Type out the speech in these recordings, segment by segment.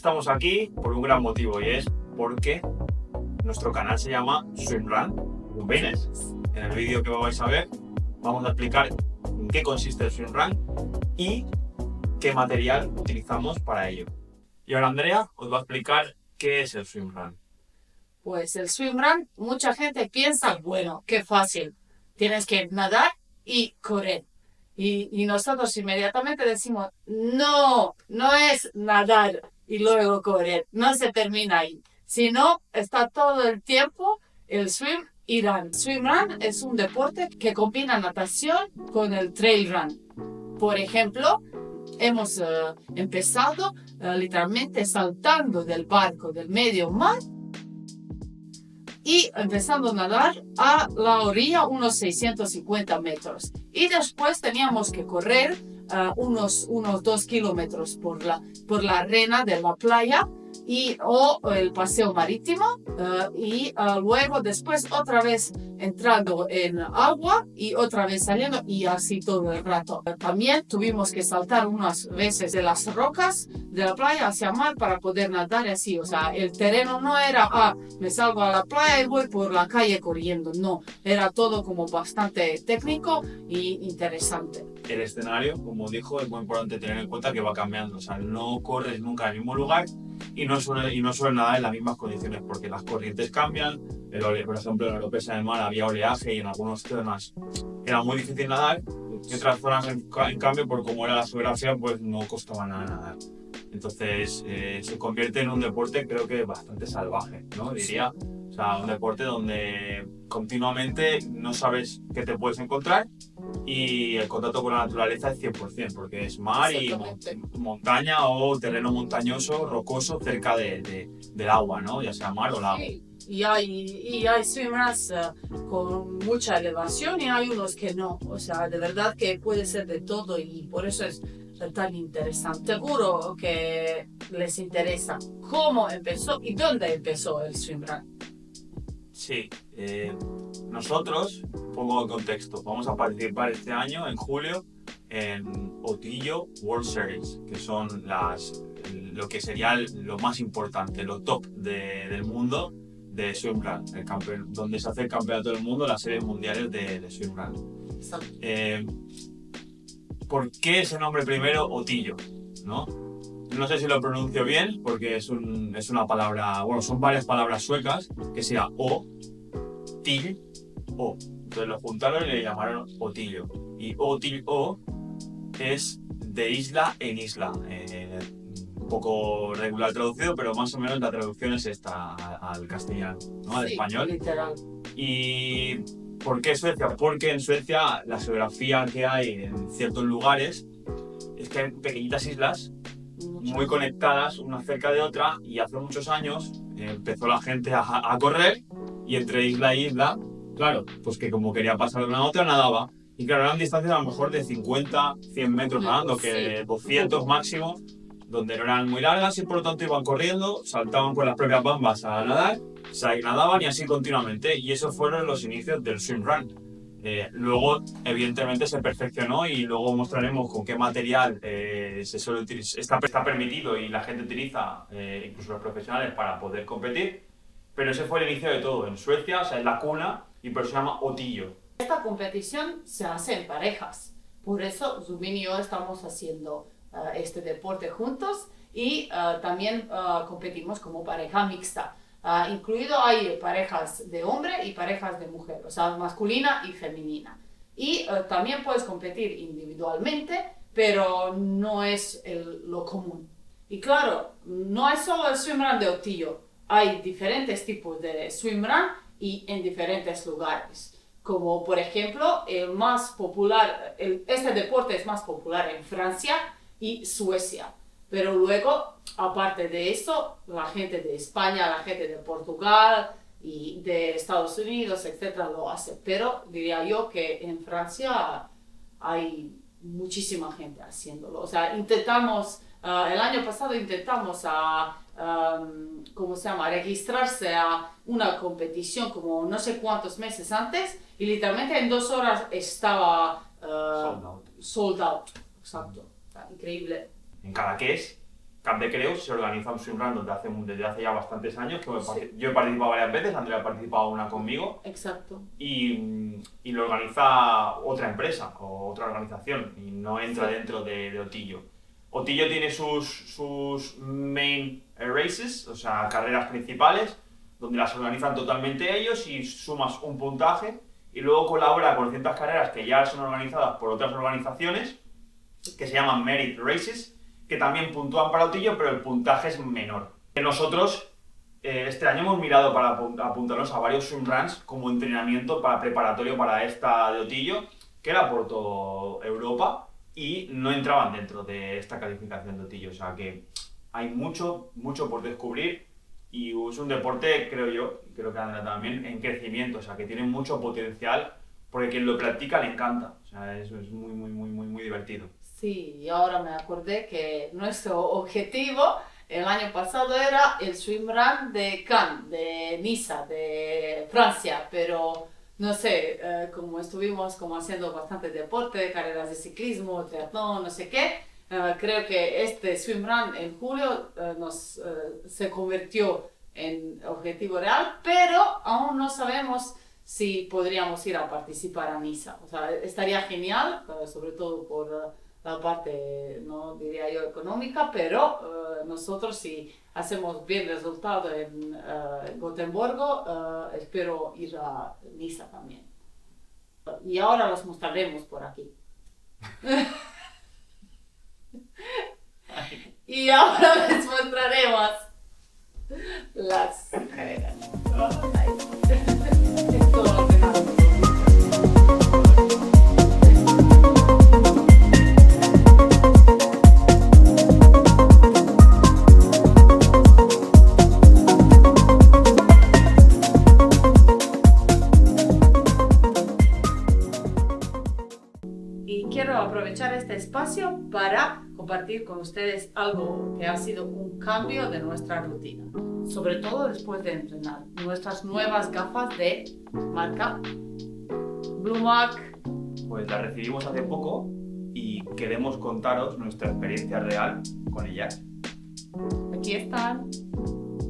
estamos aquí por un gran motivo y es porque nuestro canal se llama Swimrun with Venus. En el vídeo que vais a ver vamos a explicar en qué consiste el Swimrun y qué material utilizamos para ello. Y ahora Andrea os va a explicar qué es el Swimrun. Pues el swimrun, mucha gente piensa, bueno, qué fácil, tienes que nadar y correr. Y nosotros inmediatamente decimos, no, no es nadar y luego correr, no se termina ahí, sino está todo el tiempo el swimrun. Swimrun es un deporte que combina natación con el trail run. Por ejemplo, hemos empezado literalmente saltando del barco del medio mar y empezando a nadar a la orilla unos 650 metros. Y después teníamos que correr unos 2 kilómetros por la arena de la playa o el paseo marítimo y luego después otra vez entrando en agua y otra vez saliendo y así todo el rato. También tuvimos que saltar unas veces de las rocas de la playa hacia mar para poder nadar así. O sea, el terreno no era, me salgo a la playa y voy por la calle corriendo. No, era todo como bastante técnico y interesante. El escenario, como dijo, es muy importante tener en cuenta que va cambiando. O sea, no corres nunca en el mismo lugar y no suele nadar en las mismas condiciones porque las corrientes cambian. Por ejemplo, en Europa en el mar había oleaje y en algunas zonas era muy difícil nadar y otras zonas en cambio, por cómo era la geografía, pues no costaba nada nadar. Entonces se convierte en un deporte creo que bastante salvaje, ¿no? Diría. O sea, un deporte donde continuamente no sabes qué te puedes encontrar y el contacto con la naturaleza es 100%, porque es mar y montaña o terreno montañoso, rocoso, cerca del agua, ¿no? Ya sea mar o lago. Sí. Y hay swimruns con mucha elevación y hay unos que no. O sea, de verdad que puede ser de todo y por eso es tan interesante. Seguro que les interesa cómo empezó y dónde empezó el swimrun. Sí, nosotros, pongo en contexto, vamos a participar este año, en julio, en Otillo World Series, que son lo que sería lo más importante, lo top del mundo de swimrun, donde se hace el campeonato del mundo, las series mundiales de swimrun. ¿Por qué ese nombre primero, Otillo? ¿No? No sé si lo pronuncio bien, porque es una palabra, bueno, son varias palabras suecas, que sea O, Til, O. Entonces lo juntaron y le llamaron Otillo. Y Otillo es de isla en isla. Un poco regular traducido, pero más o menos la traducción es esta al castellano, ¿no? Al español. Literal. ¿Y por qué Suecia? Porque en Suecia la geografía que hay en ciertos lugares es que hay pequeñitas islas muy conectadas una cerca de otra y hace muchos años empezó la gente a correr y entre isla e isla, claro, pues que como quería pasar de una a otra nadaba y claro, eran distancias a lo mejor de 50, 100 metros nadando, que 200 máximo, donde no eran muy largas y por lo tanto iban corriendo, saltaban con las propias bambas a nadar, nadaban y así continuamente y esos fueron los inicios del swimrun. Luego, evidentemente, se perfeccionó y luego mostraremos con qué material está permitido y la gente utiliza, incluso los profesionales, para poder competir. Pero ese fue el inicio de todo. En Suecia, o sea, es la cuna y por eso se llama Otillo. Esta competición se hace en parejas. Por eso Zubin y yo estamos haciendo este deporte juntos y también competimos como pareja mixta. Incluido hay parejas de hombre y parejas de mujer, o sea, masculina y femenina. Y también puedes competir individualmente, pero no es lo común. Y claro, no es solo el swimrun de Otillo, hay diferentes tipos de swimrun y en diferentes lugares. Como por ejemplo, este deporte es más popular en Francia y Suecia. Pero luego, aparte de eso, la gente de España, la gente de Portugal y de Estados Unidos, etcétera, lo hace. Pero diría yo que en Francia hay muchísima gente haciéndolo. O sea, el año pasado intentamos registrarse a una competición como no sé cuántos meses antes y literalmente en 2 horas estaba Sold out. Exacto. Increíble. En Cadaqués Cap de Creus se organiza un swimrun desde hace ya bastantes años, que Sí. yo he participado varias veces, Andrea ha participado una conmigo, Exacto. y lo organiza otra empresa o otra organización y no entra Sí. dentro de Otillo. Otillo tiene sus main races, o sea, carreras principales, donde las organizan totalmente ellos y sumas un puntaje y luego colabora con ciertas carreras que ya son organizadas por otras organizaciones que se llaman Merit Races, que también puntúan para Otillo, pero el puntaje es menor. Nosotros este año hemos mirado para apuntarnos a varios swimruns como entrenamiento preparatorio para esta de Otillo, que era por toda Europa y no entraban dentro de esta calificación de Otillo. O sea que hay mucho por descubrir y es un deporte, creo yo, y creo que Andrea también, en crecimiento. O sea que tiene mucho potencial porque quien lo practica le encanta. O sea, eso es muy divertido. Sí, y ahora me acordé que nuestro objetivo el año pasado era el swimrun de Cannes, de Niza, de Francia, pero no sé, como estuvimos como haciendo bastante deporte, carreras de ciclismo, triatlón, no sé qué, creo que este swimrun en julio se convirtió en objetivo real, pero aún no sabemos si podríamos ir a participar a Niza. O sea, estaría genial, sobre todo por la parte, no diría yo económica, pero nosotros si hacemos bien resultado en Gotemburgo, espero ir a Niza también. Y ahora los mostraremos por aquí. Y ahora les mostraremos las carreras. Es todo lo que hago. Y quiero aprovechar este espacio para compartir con ustedes algo que ha sido un cambio de nuestra rutina, sobre todo después de entrenar. Nuestras nuevas gafas de marca Blumac. Pues las recibimos hace poco y queremos contaros nuestra experiencia real con ellas. Aquí están.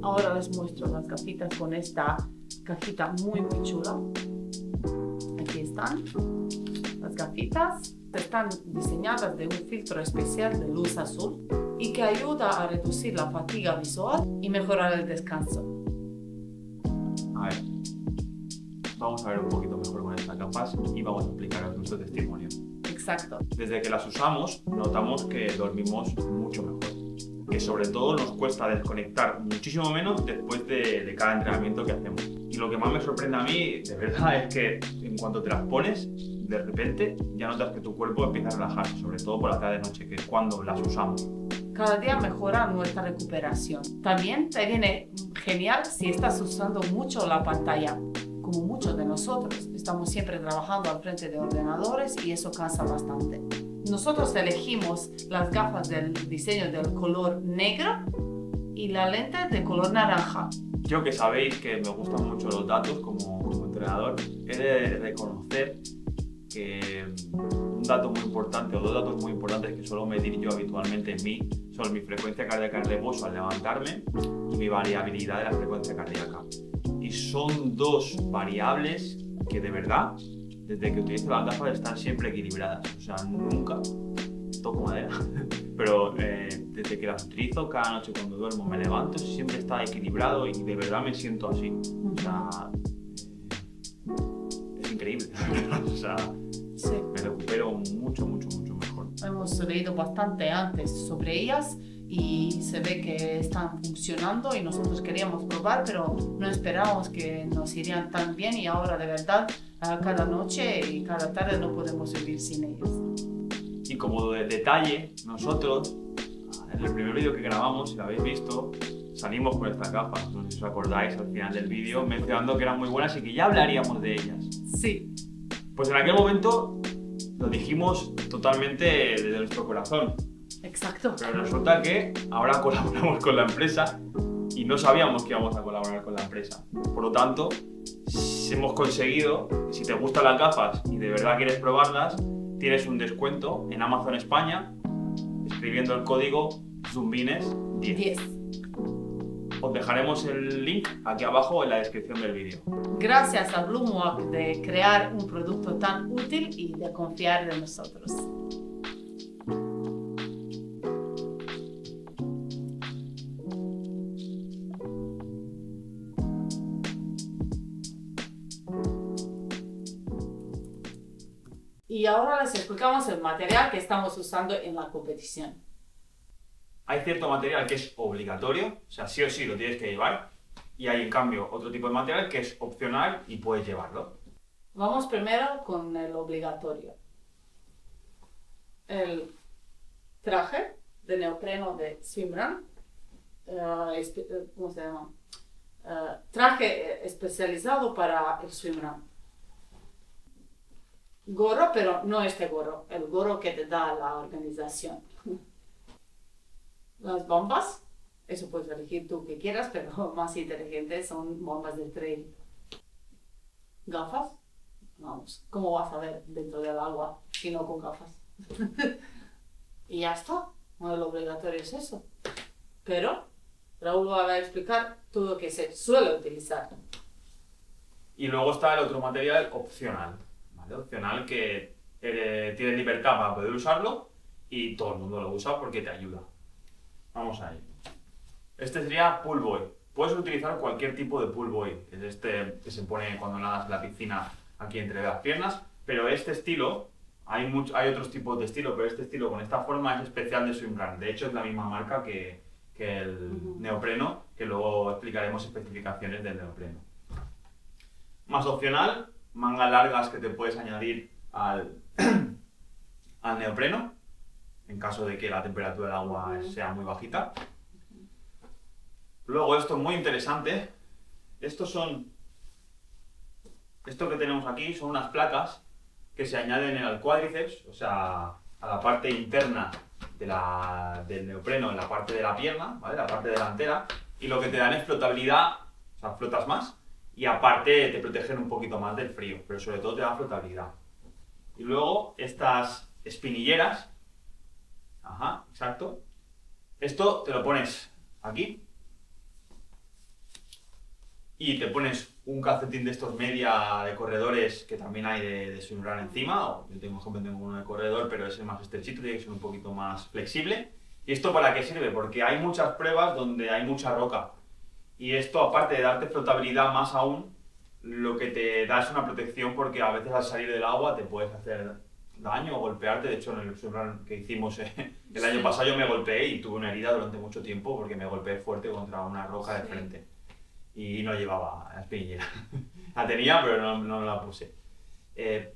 Ahora les muestro las gafitas con esta cajita muy chula. Aquí están. Las gafitas están diseñadas de un filtro especial de luz azul y que ayuda a reducir la fatiga visual y mejorar el descanso. A ver, vamos a ver un poquito mejor con estas gafas y vamos a explicaros nuestro testimonio. Exacto. Desde que las usamos, notamos que dormimos mucho mejor. Que sobre todo nos cuesta desconectar muchísimo menos después de cada entrenamiento que hacemos. Y lo que más me sorprende a mí, de verdad, es que en cuanto te las pones, de repente ya notas que tu cuerpo empieza a relajarse, sobre todo por la tarde-noche, que es cuando las usamos. Cada día mejora nuestra recuperación. También te viene genial si estás usando mucho la pantalla. Como muchos de nosotros, estamos siempre trabajando al frente de ordenadores y eso cansa bastante. Nosotros elegimos las gafas del diseño del color negro y la lente de color naranja. Yo, que sabéis que me gustan mucho los datos como entrenador, he de reconocer que un dato muy importante o dos datos muy importantes que suelo medir yo habitualmente en mí son mi frecuencia cardíaca en reposo al levantarme y mi variabilidad de la frecuencia cardíaca. Y son dos variables que de verdad, desde que utilizo las gafas, están siempre equilibradas. O sea, nunca toco madera, pero desde que las utilizo cada noche cuando duermo me levanto, siempre está equilibrado y de verdad me siento así. O sea, es increíble. O sea, Sí. me recupero mucho mejor. Hemos leído bastante antes sobre ellas y se ve que están funcionando y nosotros queríamos probar, pero no esperábamos que nos irían tan bien y ahora de verdad cada noche y cada tarde no podemos vivir sin ellas. Y como detalle, nosotros, en el primer vídeo que grabamos, si lo habéis visto, salimos con estas gafas. No sé si os acordáis al final del vídeo, mencionando que eran muy buenas y que ya hablaríamos de ellas. Sí. Pues en aquel momento lo dijimos totalmente desde nuestro corazón. Exacto. Pero resulta que ahora colaboramos con la empresa y no sabíamos que íbamos a colaborar con la empresa. Por lo tanto, hemos conseguido que si te gustan las gafas y de verdad quieres probarlas, tienes un descuento en Amazon España escribiendo el código Zumbines 10. 10. Os dejaremos el link aquí abajo en la descripción del vídeo. Gracias a Bloomwalk de crear un producto tan útil y de confiar en nosotros. Y ahora les explicamos el material que estamos usando en la competición. Hay cierto material que es obligatorio, o sea, sí o sí lo tienes que llevar, y hay en cambio otro tipo de material que es opcional y puedes llevarlo. Vamos primero con el obligatorio. El traje de neopreno de swimrun, ¿cómo se llama? Traje especializado para el swimrun. Gorro, pero no este gorro, el gorro que te da la organización. Las bombas, eso puedes elegir tú que quieras, pero más inteligentes son bombas de trail. Gafas, vamos, ¿cómo vas a ver dentro del agua si no con gafas? Y ya está, no, lo obligatorio es eso. Pero Raúl va a explicar todo lo que se suele utilizar. Y luego está el otro material opcional, ¿vale? Opcional que tienes libertad para poder usarlo y todo el mundo lo usa porque te ayuda. Vamos a ello. Este sería pull buoy. Puedes utilizar cualquier tipo de pull buoy. Es este que se pone cuando nadas en la piscina aquí entre las piernas, pero este estilo, hay otros tipos de estilo, pero este estilo con esta forma es especial de swimrun. De hecho es la misma marca que el neopreno, que luego explicaremos especificaciones del neopreno. Más opcional, mangas largas que te puedes añadir al neopreno, en caso de que la temperatura del agua sea muy bajita. Luego esto es muy interesante, esto que tenemos aquí son unas placas que se añaden al cuádriceps, o sea, a la parte interna del neopreno, en la parte de la pierna, ¿vale? La parte delantera, y lo que te dan es flotabilidad, o sea, flotas más, y aparte te protegen un poquito más del frío, pero sobre todo te dan flotabilidad. Y luego estas espinilleras, ajá, exacto, esto te lo pones aquí, y te pones un calcetín de estos media de corredores que también hay de swimrun encima, o yo tengo uno de corredor, pero ese es más estrechito, tiene que ser un poquito más flexible. ¿Y esto para qué sirve? Porque hay muchas pruebas donde hay mucha roca, y esto, aparte de darte flotabilidad más aún, lo que te da es una protección, porque a veces al salir del agua te puedes hacer daño o golpearte. De hecho, en el swimrun que hicimos el año pasado yo me golpeé y tuve una herida durante mucho tiempo porque me golpeé fuerte contra una roca de frente. Y no llevaba la espinillera. La tenía, pero no la puse.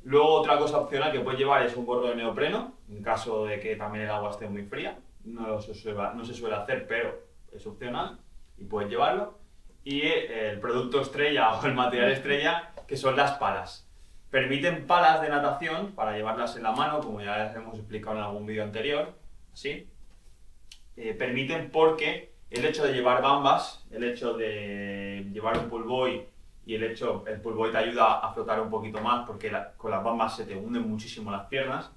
Luego otra cosa opcional que puedes llevar es un gorro de neopreno, en caso de que también el agua esté muy fría. No se suele hacer, pero es opcional y puedes llevarlo. Y el producto estrella o el material estrella, que son las palas. Permiten palas de natación para llevarlas en la mano, como ya les hemos explicado en algún vídeo anterior. Así. Permiten porque el hecho de llevar bambas, el hecho de llevar un pull buoy y el pull buoy te ayuda a flotar un poquito más porque con las bambas se te hunden muchísimo las piernas.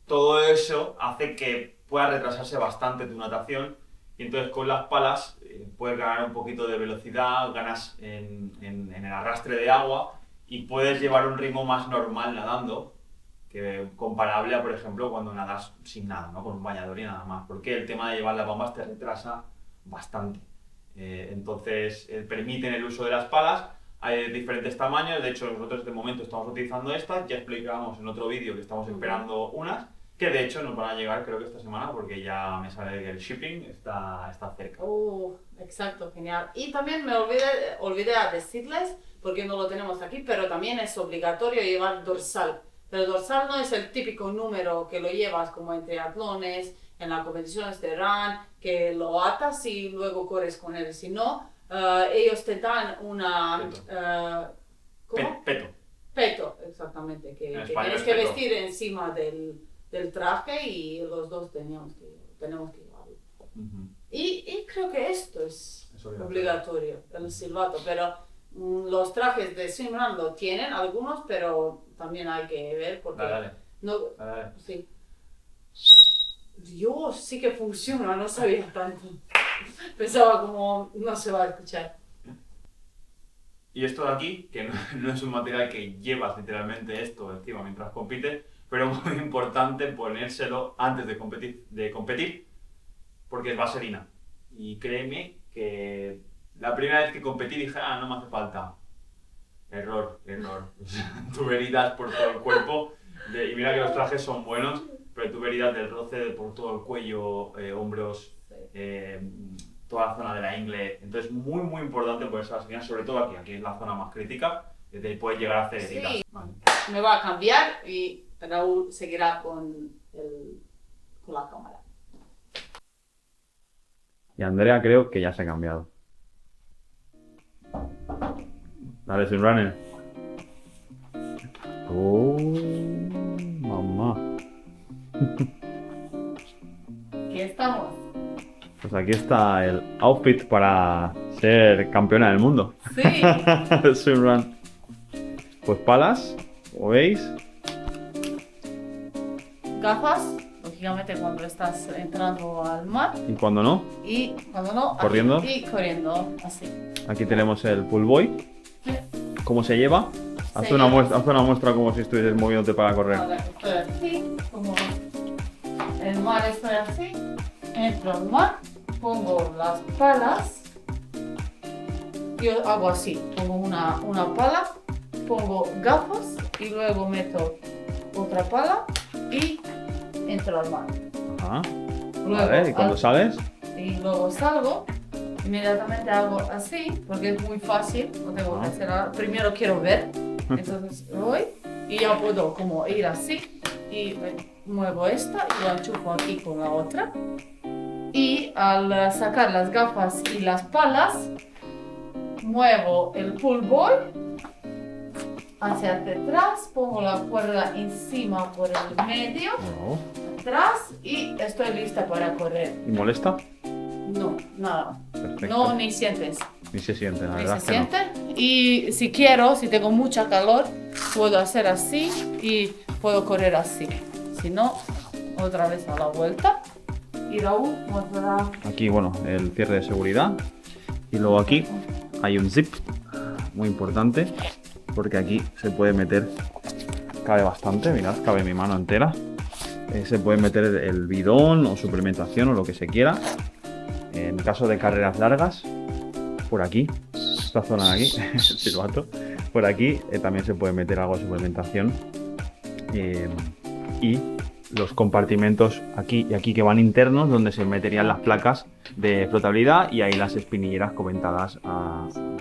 Todo eso hace que pueda retrasarse bastante tu natación y entonces con las palas puedes ganar un poquito de velocidad, ganas en el arrastre de agua y puedes llevar un ritmo más normal nadando, que comparable a, por ejemplo, cuando nadas sin nada, ¿no? Con un bañador y nada más, porque el tema de llevar las bombas te retrasa bastante. Entonces permiten el uso de las palas, hay diferentes tamaños. De hecho nosotros de momento estamos utilizando estas, ya explicamos en otro vídeo que estamos esperando unas, que de hecho nos van a llegar creo que esta semana porque ya me sale que el shipping está cerca. Exacto, genial. Y también me olvidé a decirles, porque no lo tenemos aquí, pero también es obligatorio llevar dorsal. Pero dorsal no es el típico número que lo llevas como en triatlones, en las competiciones de run, que lo atas y luego corres con él. Si no, ellos te dan una... ¿cómo? Peto. Peto, exactamente, que tienes que vestir encima del traje y los dos tenemos que llevarlo. Y creo que esto es obligatorio, el silbato, pero los trajes de swimrun lo tienen algunos, pero también hay que ver porque Dale. no, Dale. sí. Dios, sí que funciona, no sabía tanto. Pensaba como no se va a escuchar. Y esto de aquí, que no es un material que llevas literalmente esto encima mientras compites, pero es muy importante ponérselo antes de competir, porque es vaselina. Y créeme que la primera vez que competí dije, no me hace falta. Error. Tuve heridas por todo el cuerpo, y mira que los trajes son buenos, pero tuve heridas del roce por todo el cuello, hombros, toda la zona de la ingle. Entonces, muy importante ponerse vaselina, sobre todo aquí es la zona más crítica, te puede llegar a hacer heridas. Sí. Vale. Me va a cambiar y Raúl seguirá con la cámara. Y Andrea creo que ya se ha cambiado. Dale, sin runner. Oh, mamá. Aquí estamos. Pues aquí está el outfit para ser campeona del mundo. Sí. Swim run. Pues palas, como veis. Gafas, lógicamente cuando estás entrando al mar. Y cuando no, Y cuando no, corriendo. Aquí, y corriendo, así. Aquí tenemos el pull boy. ¿Cómo se lleva? Haz Se una lleva. muestra como si estuvieses moviéndote para correr. Ahora estoy así, como el mar estoy así, entro al mar, pongo las palas, yo hago así, pongo una pala, pongo gafas y luego meto otra pala y entro al mar. Ajá. Luego, Vale, ¿y cuando sales? y luego salgo, inmediatamente hago así, porque es muy fácil, no tengo que hacer nada. Primero quiero ver, entonces voy y ya puedo como ir así y muevo esta y lo enchufo aquí con la otra. Y al sacar las gafas y las palas, muevo el pull boy hacia atrás, pongo la cuerda encima por el medio, No. atrás y estoy lista para correr. ¿Y molesta? No, nada. Perfecto. No, ni sientes. Ni se siente, la Ni verdad se es que no. siente. Y si quiero, si tengo mucha calor, puedo hacer así y puedo correr así. Si no, otra vez a la vuelta. Y Raúl mostrará. Aquí, bueno, el cierre de seguridad. Y luego aquí hay un zip muy importante, porque aquí se puede meter, cabe bastante, mirad, cabe mi mano entera. Se puede meter el bidón o suplementación o lo que se quiera. En caso de carreras largas, por aquí, esta zona de aquí, el silbato, por aquí también se puede meter algo de suplementación. Y los compartimentos aquí y aquí que van internos, donde se meterían las placas de flotabilidad y ahí las espinilleras comentadas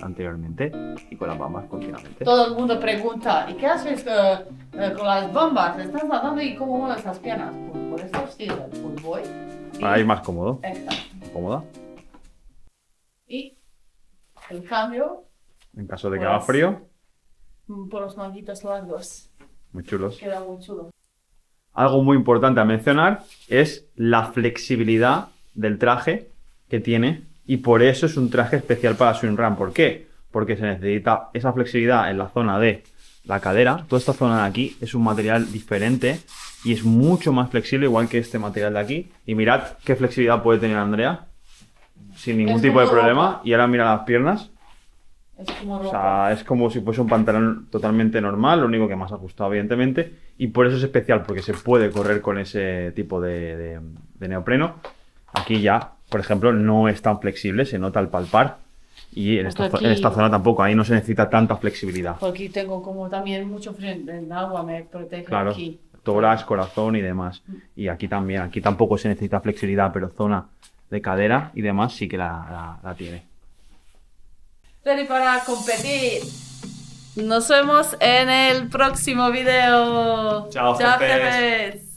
anteriormente, y con las bambas continuamente. Todo el mundo pregunta, ¿y qué haces con las bombas? ¿Estás nadando y cómo mueves las piernas? Pues por eso sí, el pull boy. Para ir más cómodo. Exacto. Cómoda. Y el cambio En caso de que Pues- haga frío, por los manguitos largos. muy chulos. Queda muy chulo. Algo muy importante a mencionar es la flexibilidad del traje que tiene, y por eso es un traje especial para swim run. ¿Por qué? Porque se necesita esa flexibilidad en la zona de la cadera. Toda esta zona de aquí es un material diferente y es mucho más flexible, igual que este material de aquí. Y mirad qué flexibilidad puede tener Andrea sin ningún Es tipo de como problema. ropa. Y ahora mira las piernas. Es como O ropa. sea, es como si fuese un pantalón totalmente normal, lo único que más ajustado, evidentemente. Y por eso es especial, porque se puede correr con ese tipo de neopreno. Aquí ya, por ejemplo, no es tan flexible, se nota al palpar. Y en esta, Porque en esta aquí- zona tampoco, ahí no se necesita tanta flexibilidad. Porque tengo como también mucho frío en el agua, me protege Claro, aquí. tórax, corazón y demás. Y aquí también, aquí tampoco se necesita flexibilidad, pero zona de cadera y demás sí que la tiene. Ready para competir. Nos vemos en el próximo video. Chao, Chao, jefes. jefes.